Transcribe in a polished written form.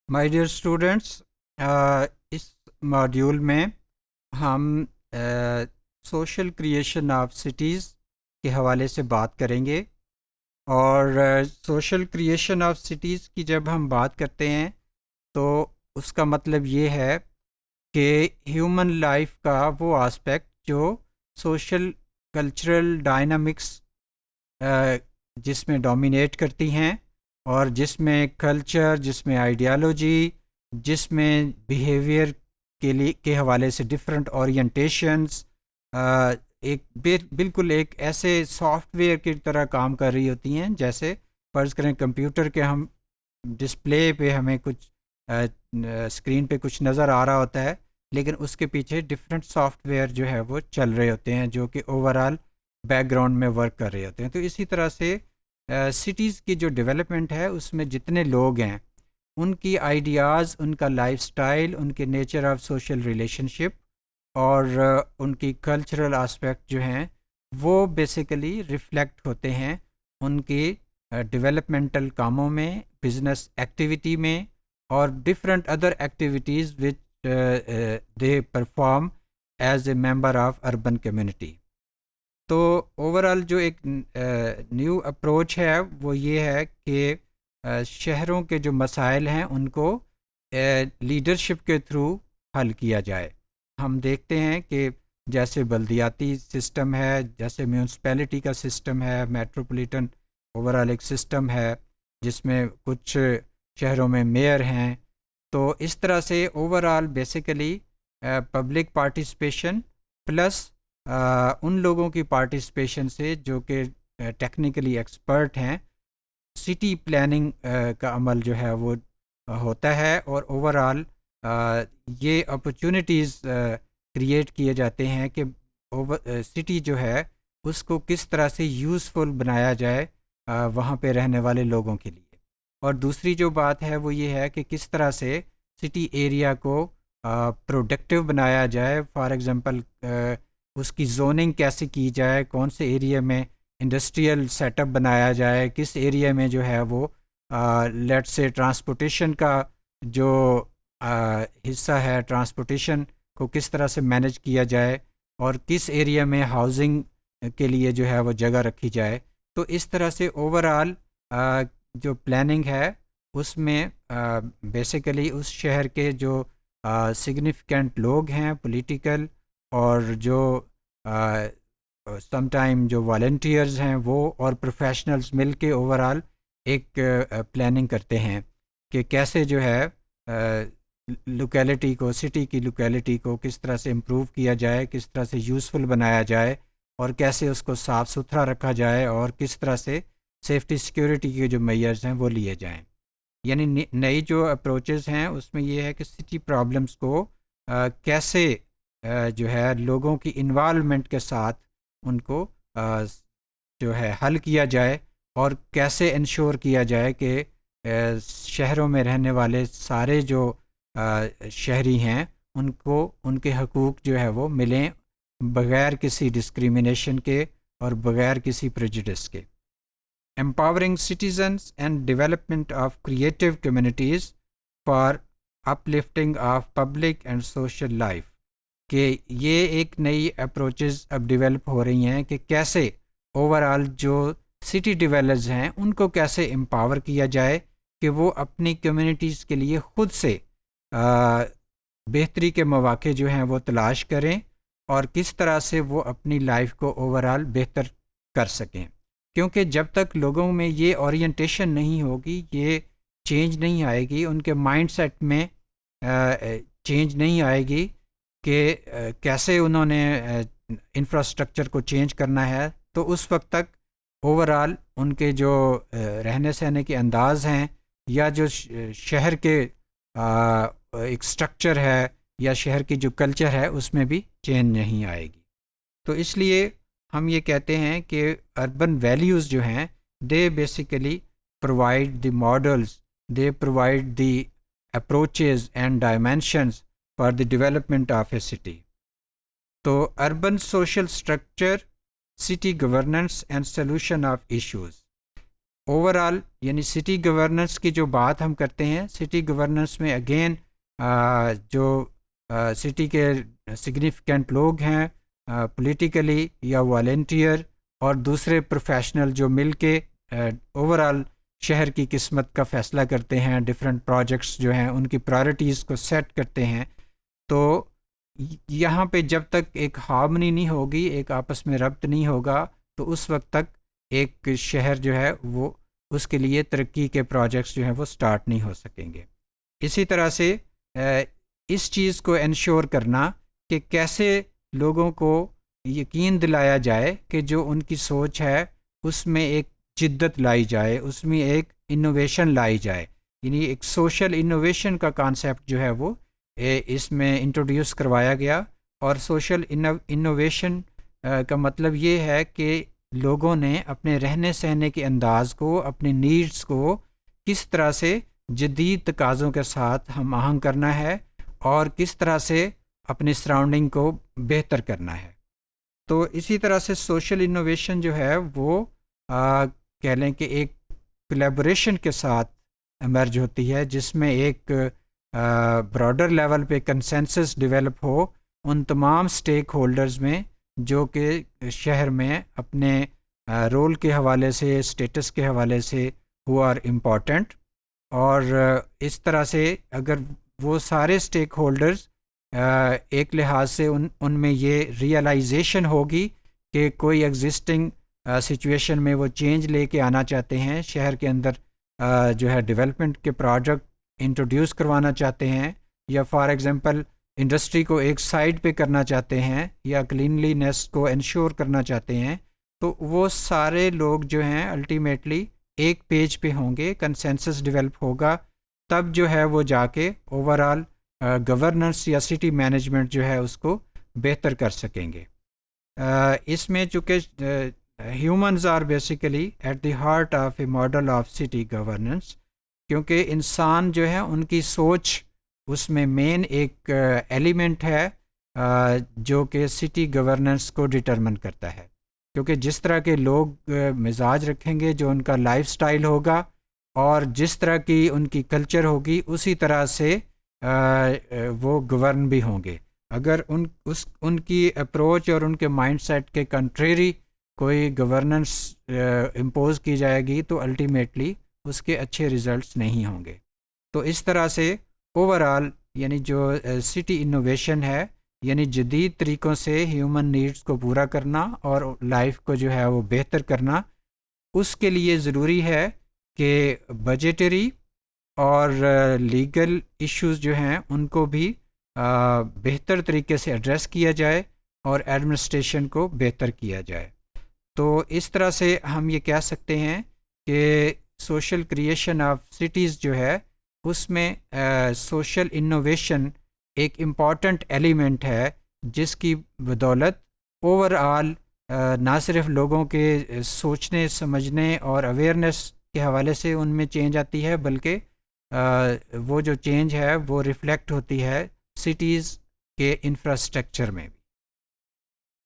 مائی dear students, اس module میں ہم سوشل کریشن آف سٹیز کے حوالے سے بات کریں گے۔ اور سوشل کریشن آف سٹیز کی جب ہم بات کرتے ہیں تو اس کا مطلب یہ ہے کہ ہیومن لائف کا وہ آسپیکٹ جو سوشل کلچرل ڈائنامکس جس میں ڈومینیٹ کرتی ہیں، اور جس میں کلچر، جس میں آئیڈیالوجی، جس میں بیہیویئر کے حوالے سے ڈفرینٹ اورینٹیشنز ایک بالکل ایک ایسے سافٹ ویئر کی طرح کام کر رہی ہوتی ہیں، جیسے فرض کریں کمپیوٹر کے ہم ڈسپلے پہ ہمیں کچھ اسکرین پہ کچھ نظر آ رہا ہوتا ہے، لیکن اس کے پیچھے ڈفرینٹ سافٹ ویئر جو ہے وہ چل رہے ہوتے ہیں جو کہ اوور آل بیک گراؤنڈ میں ورک کر رہے ہوتے ہیں۔ تو اسی طرح سے سٹیز کی جو ڈیولپمنٹ ہے اس میں جتنے لوگ ہیں ان کی آئیڈیاز، ان کا لائف سٹائل، ان کے نیچر آف سوشل ریلیشن شپ اور ان کی کلچرل آسپیکٹ جو ہیں وہ بیسیکلی ریفلیکٹ ہوتے ہیں ان کی ڈیولپمنٹل کاموں میں، بزنس ایکٹیویٹی میں، اور different other activities which they perform as a member of urban community. تو اوور آل جو ایک نیو اپروچ ہے وہ یہ ہے کہ شہروں کے جو مسائل ہیں ان کو لیڈرشپ کے تھرو حل کیا جائے۔ ہم دیکھتے ہیں کہ جیسے بلدیاتی سسٹم ہے، جیسے میونسپیلٹی کا سسٹم ہے، میٹروپولیٹن اوور آل ایک سسٹم ہے جس میں کچھ شہروں میں میئر ہیں، تو اس طرح سے overall basically public participation plus ان لوگوں کی پارٹیسپیشن سے جو کہ ٹیکنیکلی ایکسپرٹ ہیں، سٹی پلاننگ کا عمل جو ہے وہ ہوتا ہے، اور اوور آل یہ اپرچونٹیز کریٹ کیے جاتے ہیں کہ سٹی جو ہے اس کو کس طرح سے یوزفل بنایا جائے وہاں پہ رہنے والے لوگوں کے لیے۔ اور دوسری جو بات ہے وہ یہ ہے کہ کس طرح سے سٹی ایریا کو پروڈکٹیو بنایا جائے، فار ایگزامپل اس کی زوننگ کیسے کی جائے، کون سے ایریا میں انڈسٹریل سیٹ اپ بنایا جائے، کس ایریا میں جو ہے وہ لیٹ سے ٹرانسپورٹیشن کا جو حصہ ہے، ٹرانسپورٹیشن کو کس طرح سے مینیج کیا جائے، اور کس ایریا میں ہاؤسنگ کے لیے جو ہے وہ جگہ رکھی جائے۔ تو اس طرح سے اوور آل جو پلاننگ ہے اس میں بیسیکلی اس شہر کے جو سگنیفیکنٹ لوگ ہیں پولیٹیکل، اور جو سم ٹائم جو والنٹیئرز ہیں وہ اور پروفیشنلز مل کے اوور آل ایک پلاننگ کرتے ہیں کہ کیسے جو ہے لوکیلٹی کو، سٹی کی لوکیلٹی کو کس طرح سے امپروو کیا جائے، کس طرح سے یوزفل بنایا جائے، اور کیسے اس کو صاف ستھرا رکھا جائے، اور کس طرح سے سیفٹی سیکیورٹی کے جو میئرز ہیں وہ لیے جائیں۔ یعنی نئی جو اپروچز ہیں اس میں یہ ہے کہ سٹی پرابلمس کو کیسے جو ہے لوگوں کی انوالومنٹ کے ساتھ ان کو جو ہے حل کیا جائے، اور کیسے انشور کیا جائے کہ شہروں میں رہنے والے سارے جو شہری ہیں ان کو ان کے حقوق جو ہے وہ ملیں بغیر کسی ڈسکریمنیشن کے اور بغیر کسی پریجوڈس کے۔ Empowering citizens and development of creative communities for uplifting of public and social life، کہ یہ ایک نئی اپروچز اب ڈیولپ ہو رہی ہیں کہ کیسے اوور آل جو سٹی ڈیولپرز ہیں ان کو کیسے امپاور کیا جائے کہ وہ اپنی کمیونٹیز کے لیے خود سے بہتری کے مواقع جو ہیں وہ تلاش کریں، اور کس طرح سے وہ اپنی لائف کو اوور آل بہتر کر سکیں۔ کیونکہ جب تک لوگوں میں یہ اورینٹیشن نہیں ہوگی، یہ چینج نہیں آئے گی، ان کے مائنڈ سیٹ میں چینج نہیں آئے گی کہ کیسے انہوں نے انفراسٹرکچر کو چینج کرنا ہے، تو اس وقت تک اوور آل ان کے جو رہنے سہنے کے انداز ہیں، یا جو شہر کے ایک سٹرکچر ہے، یا شہر کی جو کلچر ہے اس میں بھی چینج نہیں آئے گی۔ تو اس لیے ہم یہ کہتے ہیں کہ اربن ویلیوز جو ہیں they basically provide the models, they provide the approaches and dimensions for the development of a city. تو urban social structure, city governance and solution of issues, overall یعنی سٹی گورننس کی جو بات ہم کرتے ہیں، سٹی گورننس میں again جو سٹی کے سگنیفیکنٹ لوگ ہیں پولیٹیکلی یا والنٹیئر اور دوسرے پروفیشنل جو مل کے اوور آل شہر کی قسمت کا فیصلہ کرتے ہیں، ڈفرینٹ پروجیکٹس جو ہیں ان کی پرائرٹیز کو سیٹ کرتے ہیں. تو یہاں پہ جب تک ایک ہارمنی نہیں ہوگی، ایک آپس میں ربط نہیں ہوگا، تو اس وقت تک ایک شہر جو ہے وہ اس کے لیے ترقی کے پروجیکٹس جو ہیں وہ سٹارٹ نہیں ہو سکیں گے. اسی طرح سے اس چیز کو انشور کرنا کہ کیسے لوگوں کو یقین دلایا جائے کہ جو ان کی سوچ ہے اس میں ایک جدت لائی جائے، اس میں ایک انوویشن لائی جائے. یعنی ایک سوشل انوویشن کا کانسیپٹ جو ہے وہ اس میں انٹروڈیوس کروایا گیا. اور سوشل انوویشن کا مطلب یہ ہے کہ لوگوں نے اپنے رہنے سہنے کے انداز کو، اپنی نیڈز کو کس طرح سے جدید تقاضوں کے ساتھ ہم آہنگ کرنا ہے اور کس طرح سے اپنی سراؤنڈنگ کو بہتر کرنا ہے. تو اسی طرح سے سوشل انوویشن جو ہے وہ کہہ لیں کہ ایک کولیبوریشن کے ساتھ ایمرج ہوتی ہے، جس میں ایک براڈر لیول پہ کنسنسس ڈیولپ ہو ان تمام سٹیک ہولڈرز میں جو کہ شہر میں اپنے رول کے حوالے سے، اسٹیٹس کے حوالے سے ہو آر امپورٹنٹ. اور اس طرح سے اگر وہ سارے سٹیک ہولڈرز ایک لحاظ سے ان میں یہ ریئلائزیشن ہوگی کہ کوئی ایگزسٹنگ سچویشن میں وہ چینج لے کے آنا چاہتے ہیں، شہر کے اندر جو ہے ڈیولپمنٹ کے پروجیکٹ انٹروڈیوس کروانا چاہتے ہیں، یا فار ایگزامپل انڈسٹری کو ایک سائڈ پہ کرنا چاہتے ہیں، یا کلینلینس کو انشور کرنا چاہتے ہیں، تو وہ سارے لوگ جو ہیں الٹیمیٹلی ایک پیج پہ ہوں گے، کنسنسس ڈیولپ ہوگا، تب جو ہے وہ جا کے اوور آل گورننس یا سٹی مینجمنٹ جو ہے اس کو بہتر کر سکیں گے. اس میں چونکہ humans are basically at the heart of a model of city governance, کیونکہ انسان جو ہے ان کی سوچ اس میں مین ایک ایلیمنٹ ہے جو کہ سٹی گورننس کو ڈٹرمن کرتا ہے. کیونکہ جس طرح کے لوگ مزاج رکھیں گے، جو ان کا لائف سٹائل ہوگا اور جس طرح کی ان کی کلچر ہوگی، اسی طرح سے وہ گورن بھی ہوں گے. اگر ان کی اپروچ اور ان کے مائنڈ سیٹ کے کنٹریری کوئی گورننس امپوز کی جائے گی تو الٹیمیٹلی اس کے اچھے ریزلٹس نہیں ہوں گے. تو اس طرح سے اوور آل یعنی جو سٹی انوویشن ہے، یعنی جدید طریقوں سے ہیومن نیڈز کو پورا کرنا اور لائف کو جو ہے وہ بہتر کرنا، اس کے لیے ضروری ہے کہ بجٹری اور لیگل ایشوز جو ہیں ان کو بھی بہتر طریقے سے ایڈریس کیا جائے اور ایڈمنسٹریشن کو بہتر کیا جائے. تو اس طرح سے ہم یہ کہہ سکتے ہیں کہ سوشل کریشن آف سٹیز جو ہے اس میں سوشل انوویشن ایک امپورٹنٹ ایلیمنٹ ہے، جس کی بدولت اوور آل نہ صرف لوگوں کے سوچنے سمجھنے اور اویئرنیس کے حوالے سے ان میں چینج آتی ہے، بلکہ وہ جو چینج ہے وہ ریفلیکٹ ہوتی ہے سٹیز کے انفراسٹرکچر میں بھی.